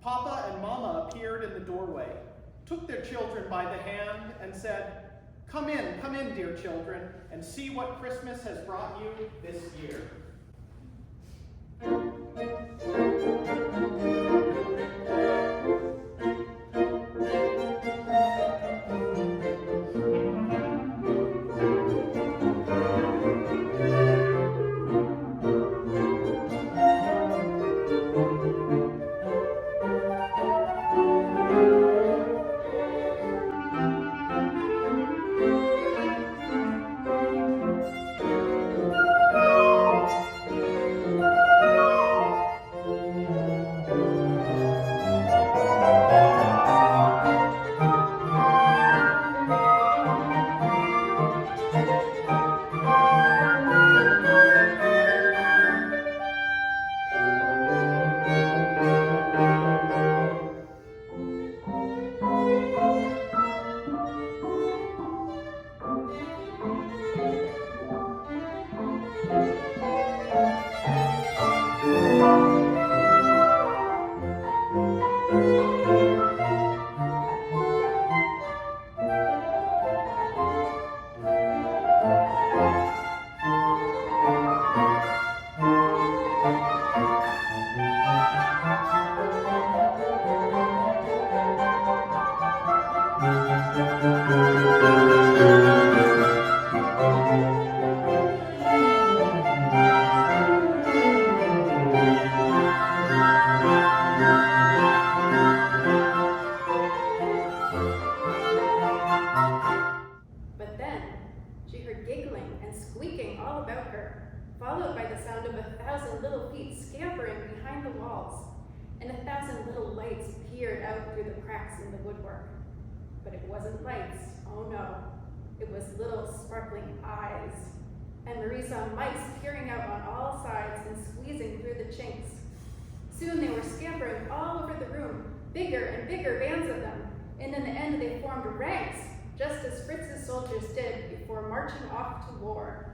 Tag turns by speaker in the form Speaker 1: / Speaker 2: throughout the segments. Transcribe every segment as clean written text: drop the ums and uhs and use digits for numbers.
Speaker 1: Papa and Mama appeared in the doorway, took their children by the hand, and said, come in, dear children, and see what Christmas has brought you this year."
Speaker 2: followed by the sound of 1,000 little feet scampering behind the walls, and 1,000 little lights peered out through the cracks in the woodwork. But it wasn't lights, oh no. It was little sparkling eyes. And Marie saw mice peering out on all sides and squeezing through the chinks. Soon they were scampering all over the room, bigger and bigger bands of them, and in the end they formed ranks, just as Fritz's soldiers did before marching off to war.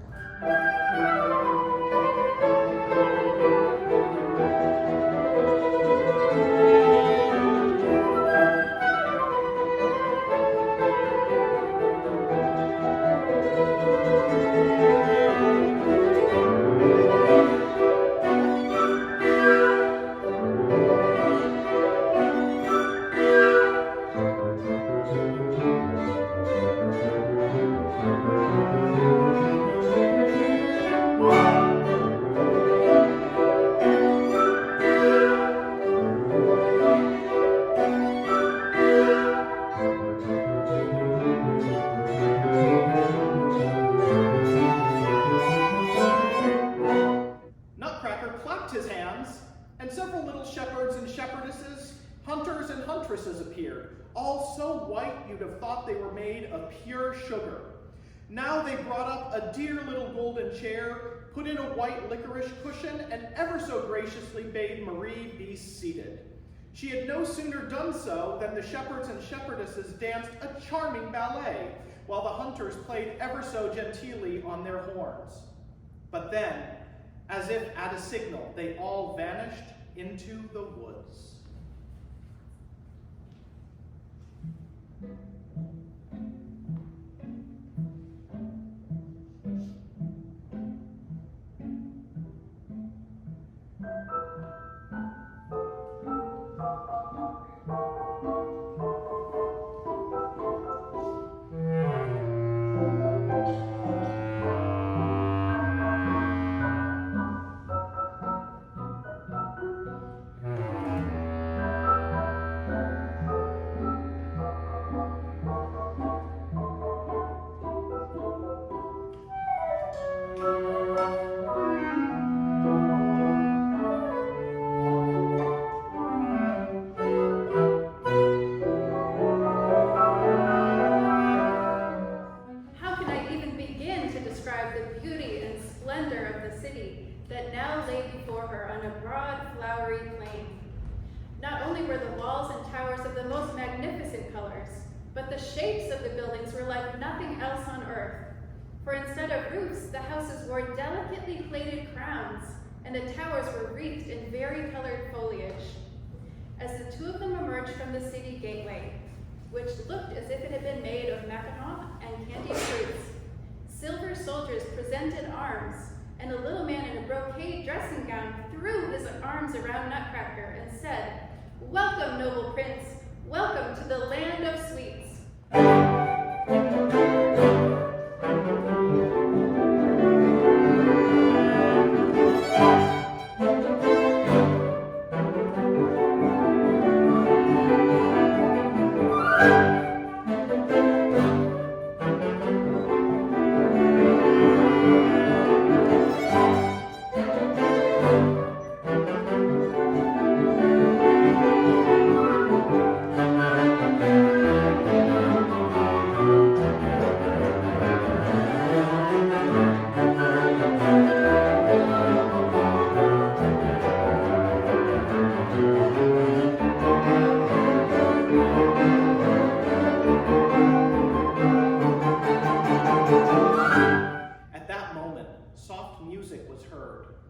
Speaker 1: Nutcracker clapped his hands, and several little shepherds and shepherdesses, hunters and huntresses appeared, all so white you'd have thought they were made of pure sugar. Now they brought up a dear little golden chair, put in a white licorice cushion, and ever so graciously bade Marie be seated. She had no sooner done so than the shepherds and shepherdesses danced a charming ballet, while the hunters played ever so genteelly on their horns. But then, as if at a signal, they all vanished into the woods.
Speaker 2: That now lay before her on a broad, flowery plain. Not only were the walls and towers of the most magnificent colors, but the shapes of the buildings were like nothing else on earth. For instead of roofs, the houses wore delicately plaited crowns, and the towers were wreathed in vari-colored foliage. as the two of them emerged from the city gateway, which looked as if it had been made of mackinac and candied fruits. Silver soldiers presented arms, and a little man in a brocade dressing gown threw his arms around Nutcracker and said, "Welcome, noble prince, welcome to the land of sweets."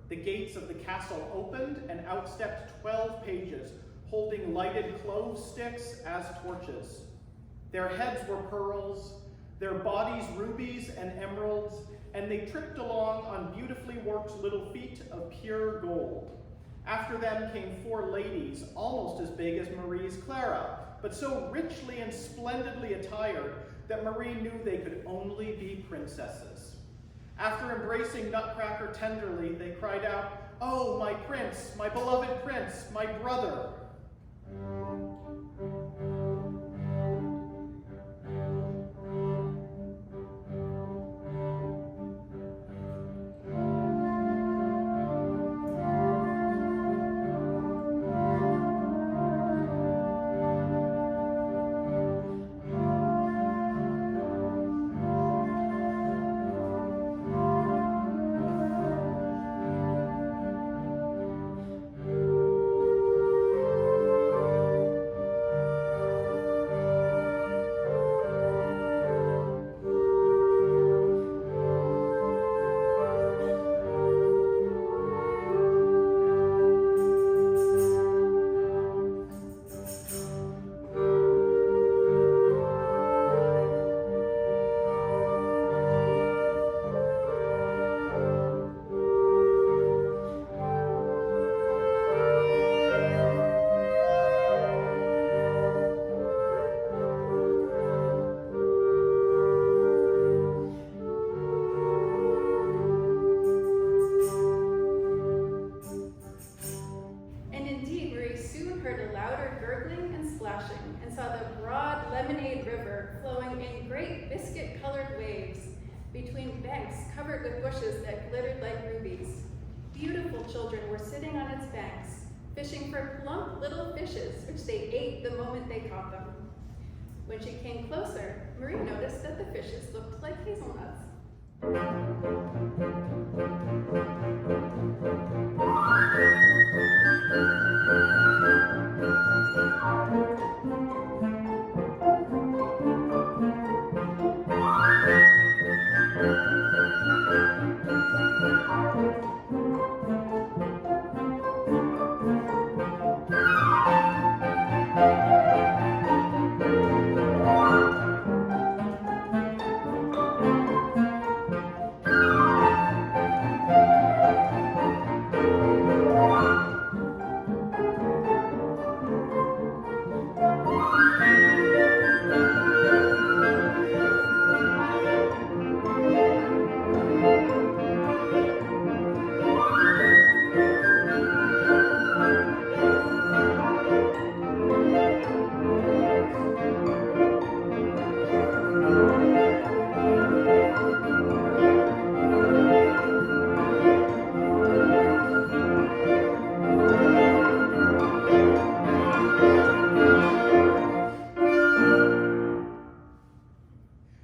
Speaker 1: The gates of the castle opened, and out stepped 12 pages, holding lighted clove sticks as torches. Their heads were pearls, their bodies rubies and emeralds, and they tripped along on beautifully worked little feet of pure gold. After them came 4 ladies, almost as big as Marie's Clara, but so richly and splendidly attired that Marie knew they could only be princesses. After embracing Nutcracker tenderly, they cried out, "Oh, my prince, my beloved prince, my brother." Between banks covered with bushes that glittered like rubies. Beautiful children were sitting on its banks, fishing for plump little fishes, which they ate the moment they caught them. When she came closer, Marie noticed that the fishes looked like hazelnuts.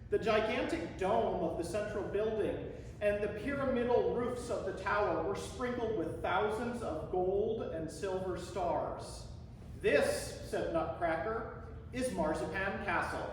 Speaker 1: The gigantic dome of the central building and the pyramidal roofs of the tower were sprinkled with thousands of gold and silver stars. "This," said Nutcracker, "is Marzipan Castle."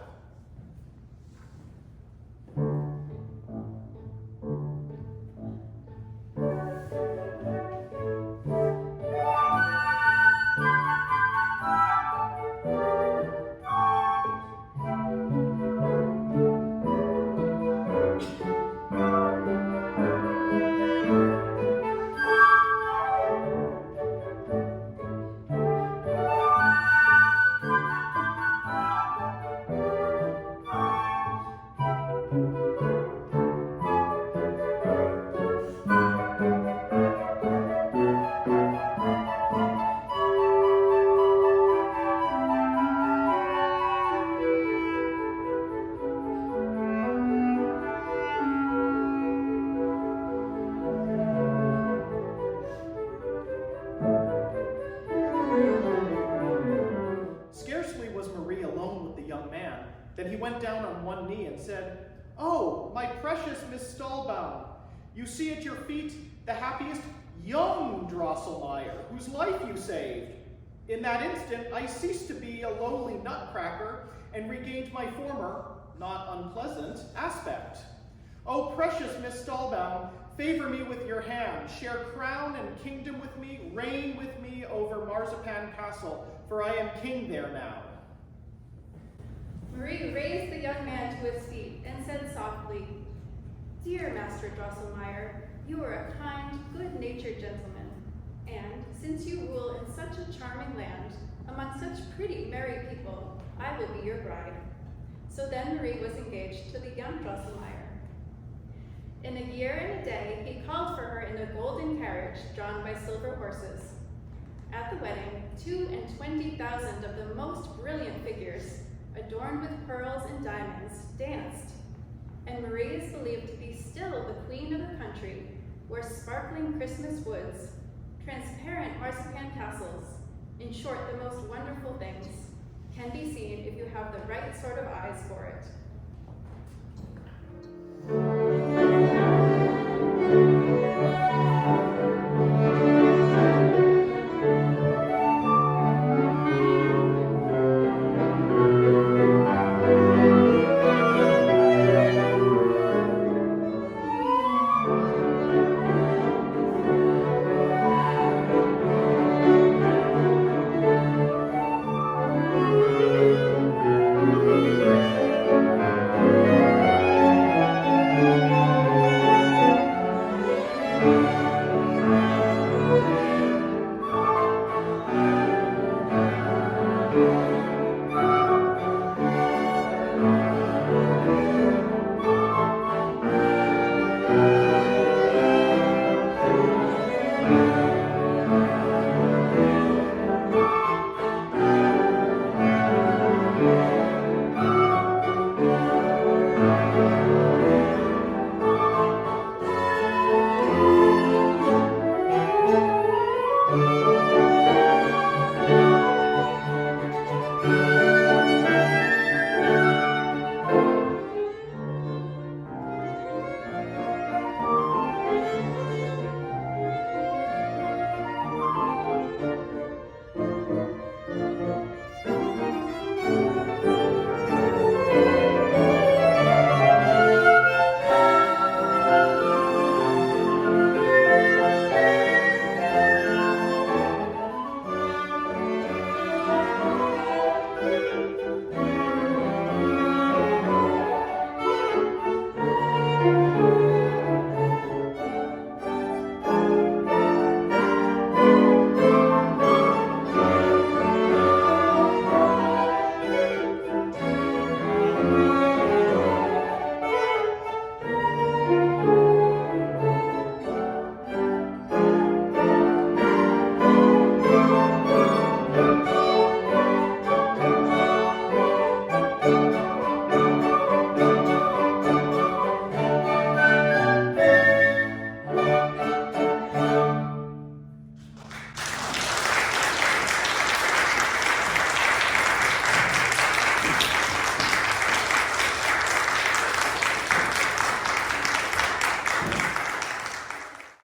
Speaker 1: Then he went down on one knee and said, "Oh, my precious Miss Stahlbaum, you see at your feet the happiest young Drosselmeyer, whose life you saved. In that instant, I ceased to be a lonely nutcracker and regained my former, not unpleasant, aspect. Oh, precious Miss Stahlbaum, favor me with your hand, share crown and kingdom with me, reign with me over Marzipan Castle, for I am king there now."
Speaker 2: Marie raised the young man to his feet and said softly, "Dear Master Drosselmeyer, you are a kind, good-natured gentleman, and since you rule in such a charming land, among such pretty, merry people, I will be your bride." So then Marie was engaged to the young Drosselmeyer. In a year and a day, he called for her in a golden carriage drawn by silver horses. At the wedding, 22,000 of the most brilliant figures, adorned with pearls and diamonds, danced, and Marie is believed to be still the queen of the country, where sparkling Christmas woods, transparent marzipan castles, in short, the most wonderful things, can be seen if you have the right sort of eyes for it.